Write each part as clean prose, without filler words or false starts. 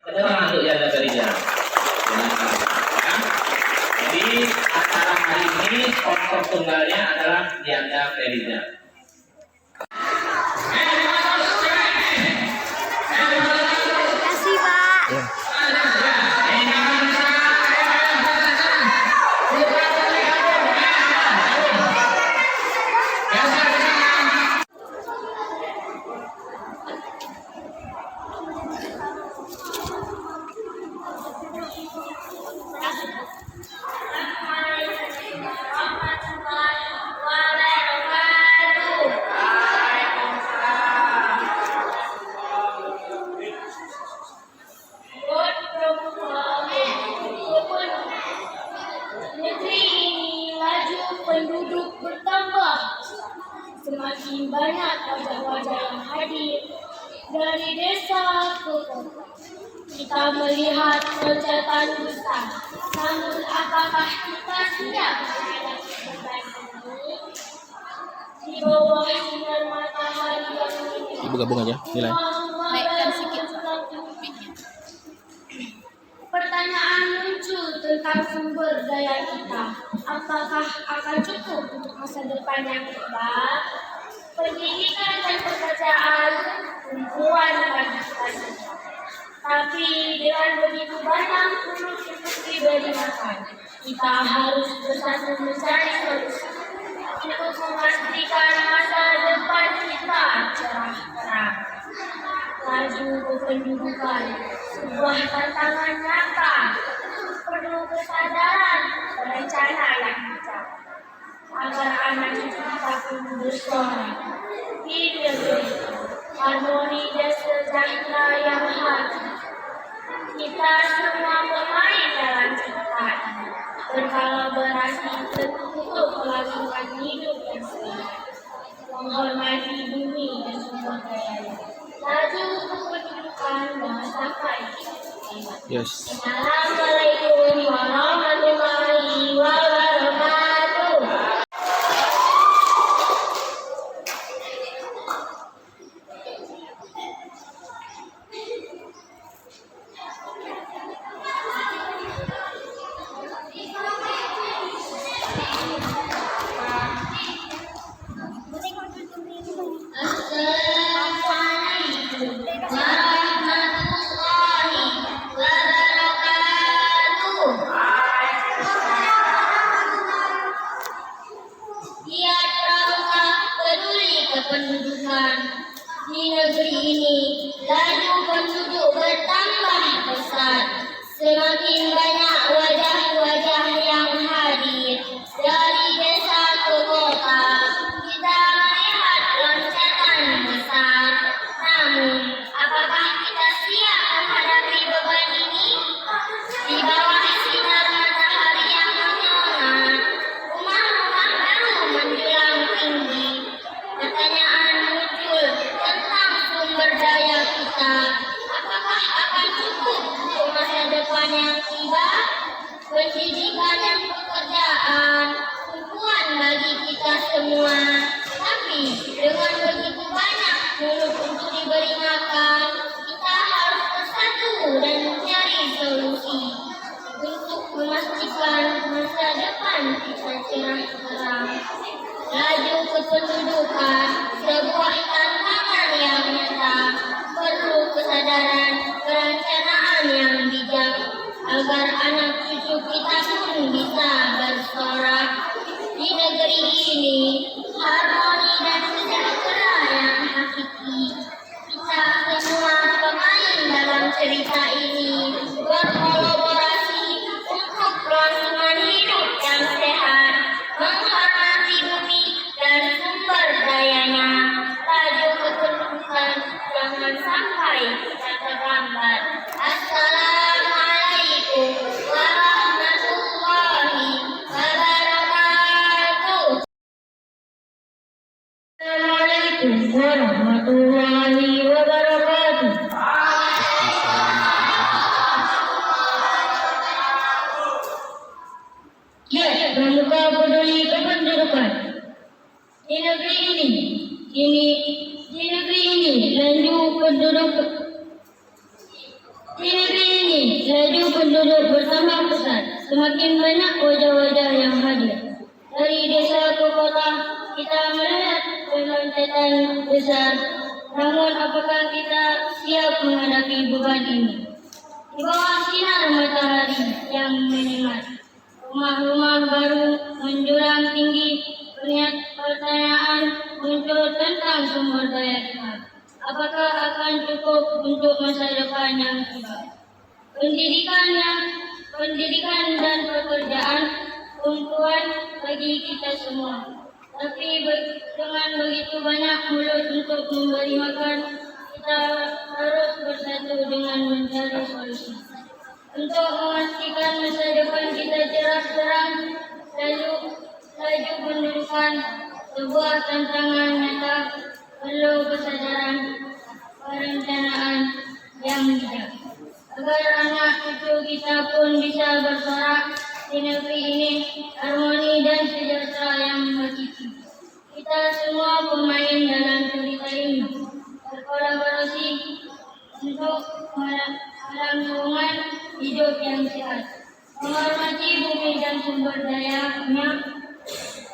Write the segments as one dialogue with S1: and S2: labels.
S1: Kedengaran untuk Yanda Ferida. Jadi acara hari ini sponsor tunggalnya adalah Yanda Ferida.
S2: Kasih Pak.
S3: Negeri ini laju penduduk bertambah. Semakin banyak wajah-wajah yang hadir dari desa ke kota. Kita melihat loncatan besar. Namun apakah kita siap menghadapi beban ini? Di bawah sinar matahari yang ini.
S4: Ibu gabung aja nilai.
S2: Naikkan sedikit.
S3: Pertanyaan muncul tentang sumber daya kita. Apakah akan cukup untuk masa depan yang hebat? Pendidikan dan pekerjaan tumpuan bagi kita semua. Tapi dengan begitu banyak penduduk untuk diberi makan, kita harus bersatu mencari solusi untuk memastikan masa depan kita cerah terang. Laju kependudukan, sebuah tantangan nyata, perlu kesadaran berencana yang bijak agar anak cucu kita pun bersuara di negeri harmoni dan sejahtera yang hati. Kita semua pemain dalam cerita ini, berkolaborasi untuk kelangsungan hidup yang sehat, menghormati bumi dan sumber daya. Laju kependudukan dan sampai.
S4: Yes.
S3: Assalamualaikum warahmatullahi wabarakatuh. Assalamualaikum warahmatullahi wabarakatuh. Giat pramuka peduli kependudukan di negeri ini. Laju penduduk bertambah besar. Semakin banyak wajah-wajah yang hadir dari desa ke kota. Kita melihat loncatan besar. Namun, apakah kita siap menghadapi beban ini? Di bawah sinar matahari yang menyala, rumah-rumah baru menjulang tinggi. Pertanyaan muncul tentang sumber daya kita. Apakah akan cukup untuk masa depan yang tiba? Pendidikan dan pekerjaan tumpuan bagi kita semua. Tapi dengan begitu banyak mulut untuk diberi makan, kita harus bersatu dan mencari solusi untuk memastikan masa depan kita cerah terang. Laju kependudukan, sebuah tantangan yang nyata, perlu kesadaran perencanaan yang bijak agar anak cucu kita pun bisa bersorak. Di negeri ini harmoni dan sejahtera yang hakiki. Kita semua pemain dalam cerita ini, berkolaborasi untuk kelangsungan hidup yang sehat, menghormati bumi dan sumber dayanya. Laju kependudukan, jangan sampai kita terlambat. Assalamualaikum warahmatullahi wabarakatuh. Assalamualaikum warahmatullahi wabarakatuh. Ya, pramuka peduli kependudukan. Di negeri ini laju penduduk. Di negeri penduduk bertambah pesat, semakin banyak wajah-wajah yang hadir. Dari desa ke kota, kita melihat rentetan besar. Namun, apakah kita siap menghadapi beban ini? Di bawah sinar matahari yang menyengat, rumah-rumah baru menjulang tinggi. Pertanyaan muncul tentang sumber daya kita. Apakah akan cukup untuk masa depan yang cerah? Pendidikan dan pekerjaan untukan bagi kita semua. Tapi dengan begitu banyak mulut untuk memberi makan, kita harus bersatu dengan mencari solusi. Untuk memastikan masa depan kita cerah terang, laju pendidikan sebuah tantangan nyata, perlu kesadaran perencanaan yang bijak. Agar anak cucu kita pun bisa bersorak di negeri ini, harmoni dan sejahtera yang hakiki. Kita semua pemain dalam cerita ini, berkolaborasi untuk melangsungan hidup yang sehat, menghormati bumi dan sumber dayanya,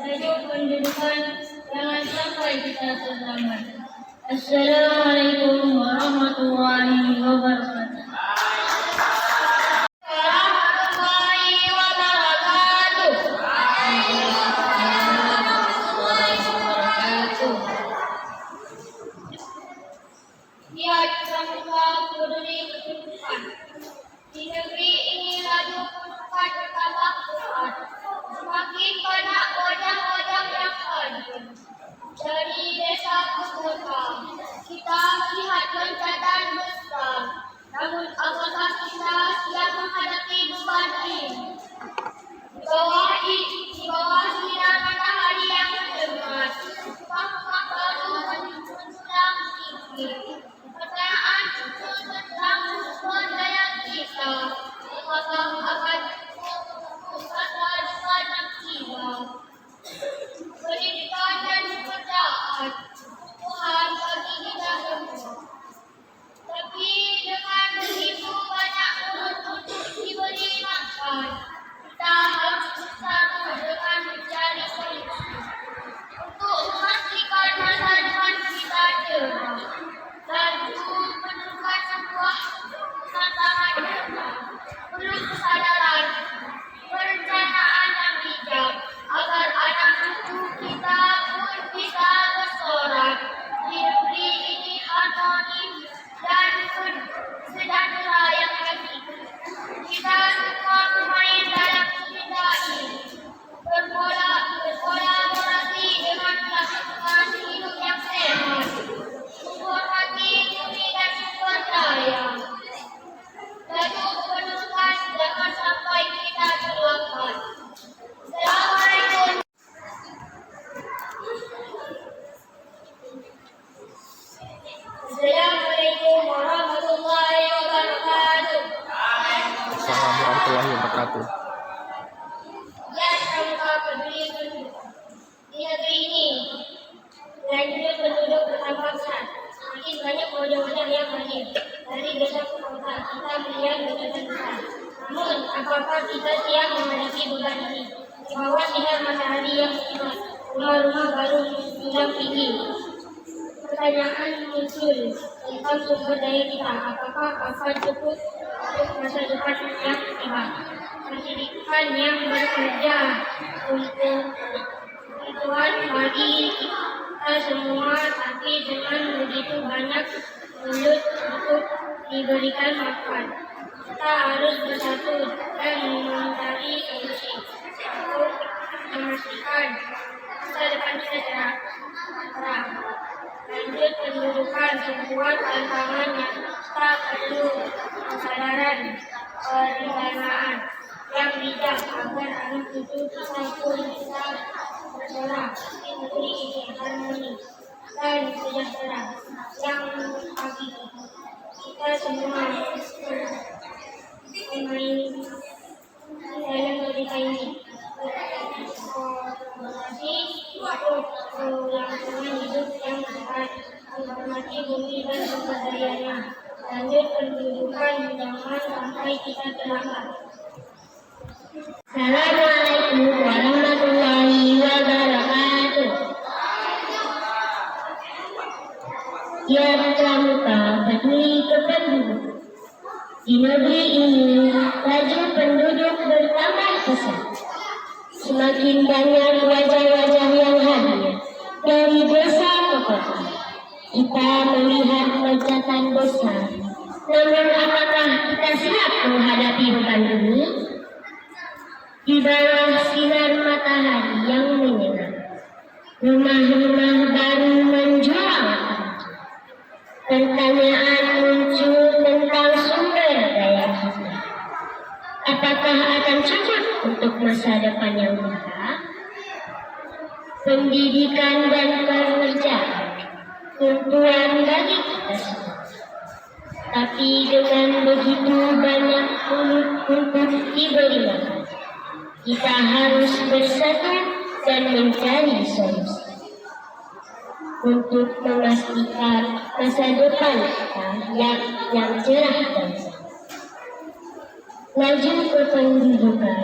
S3: laju pendidikan, jangan sampai kita terlambat. Assalamualaikum warahmatullahi wabarakatuh.
S2: Lihat pramuka peduli kehidupan. Di negeri ini laju kehidupan bertambah pesat. Semakin banyak wajah-wajah yang hadir. Dari desa ke kota, kita melihat loncatan besar. Namun apakah kita siap menghadapi beban ini? Di bawah sinar matahari yang menyengat, rumah-rumah baru menjulang tinggi. Pertanyaan muncul tentang sumber daya kita. Apakah akan cukup masa depan yang cerah? Pendidikan dan pekerjaan Tuhan bagi kita semua. Tapi dengan begitu banyak mulut untuk diberi makan, kita harus bersatu dengan mencari solusi untuk memastikan masa depan kita cerah. Laju menemukan sebuah tantangan nyata, perlu kesadaran perencanaan yang bijak agar anak cucu kita pun bisa bersorak di negeri ini, harmoni dan sejahtera yang hakiki. Kita semua pemain dalam cerita ini, berkolaborasi dengan melakukan hidup yang sehat, menghormati bumi dan sumber daya. Laju pendidikan, jangan sampai kita terlambat. Assalamualaikum. Assalamualaikum warahmatullahi wabarakatuh.
S4: Assalamualaikum warahmatullahi wabarakatuh.
S2: Ya, pramuka peduli penduduk. Di negeri ini, laju penduduk bertambah pesat. Semakin banyak wajah-wajah yang hadir. Dari desa ke kota, kita melihat loncatan besar. Namun, apakah kita siap menghadapi beban ini? Di bawah sinar matahari yang menyengat, rumah-rumah baru menjulang tinggi. Pertanyaan muncul tentang sumber daya kita. Apakah akan cukup untuk masa depan yang cerah? Pendidikan yang bekerja untuk Tuhan bagi kita semua, tapi dengan begitu banyak mulut untuk diberikan makan. Kita harus bersatu dan mencari solusi untuk memastikan masa depan kita cerah. Lanjut pendudukan sebuah tantangan yang kita perlu kesadaran perencanaan yang bijak agar anak cucu kita pun bisa bersorak di negeri ini, harmoni dan sejahtera yang hakiki. Kita semua pemain dalam cerita ini, berkolaborasi untuk kelangsungan hidup yang sehat, menghormati bumi dan sumber dayanya. Lanjut pendidikan Tuhan jangan sampai kita terlambat.
S3: Assalamualaikum warahmatullahi wabarakatuh. Ya Pramuka peduli kependuduk. Di negeri ini laju penduduk bertambah pesat. Semakin banyak wajah-wajah yang hadir dari desa ke kota. Kita melihat loncatan besar. Namun apakah kita siap menghadapi beban ini? Di bawah sinar matahari yang menyerang, rumah-rumah baru menjulang. Pertanyaan muncul tentang sumber daya kita. Apakah akan cukup untuk masa depan yang berhak? Pendidikan dan pekerjaan tuntuan bagi kita semua. Tapi dengan begitu banyak untuk diberi makan, kita harus bersatu dan mencari solusi untuk memastikan masa depan kita yang cerah dan sehat. Laju kependudukan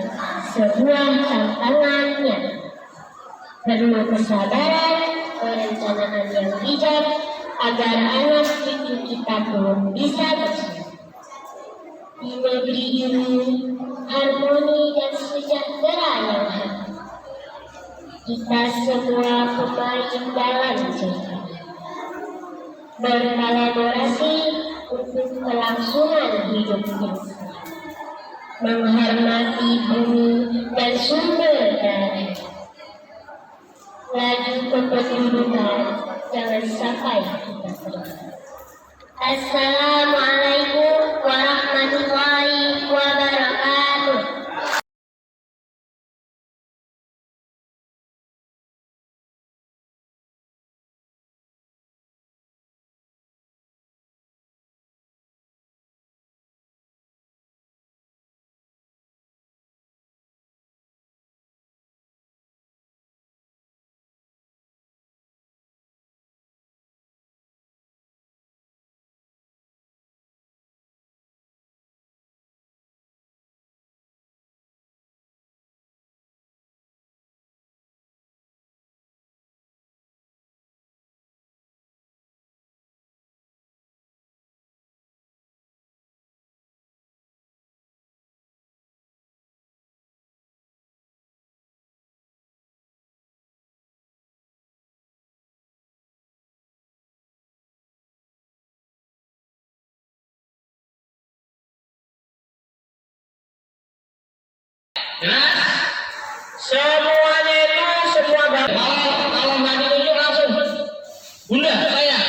S3: sebuah tantangan yang perlu kesabaran, perencanaan yang bijak agar anak cucu kita pun bisa bersama. Di negeri ini harmoni dan sejahtera yang hadir. Kita semua pemain dalam cerita, berkolaborasi untuk kelangsungan hidup yang sehat, menghormati bumi dan sumber daya. Laju kependudukan jangan sampai kita terlambat. Assalamualaikum warahmatullahi wabarakatuh.
S1: Jelas?
S3: Semuanya itu semua bapak.
S1: Kalau nggak ditunjuk langsung. Bunda, saya.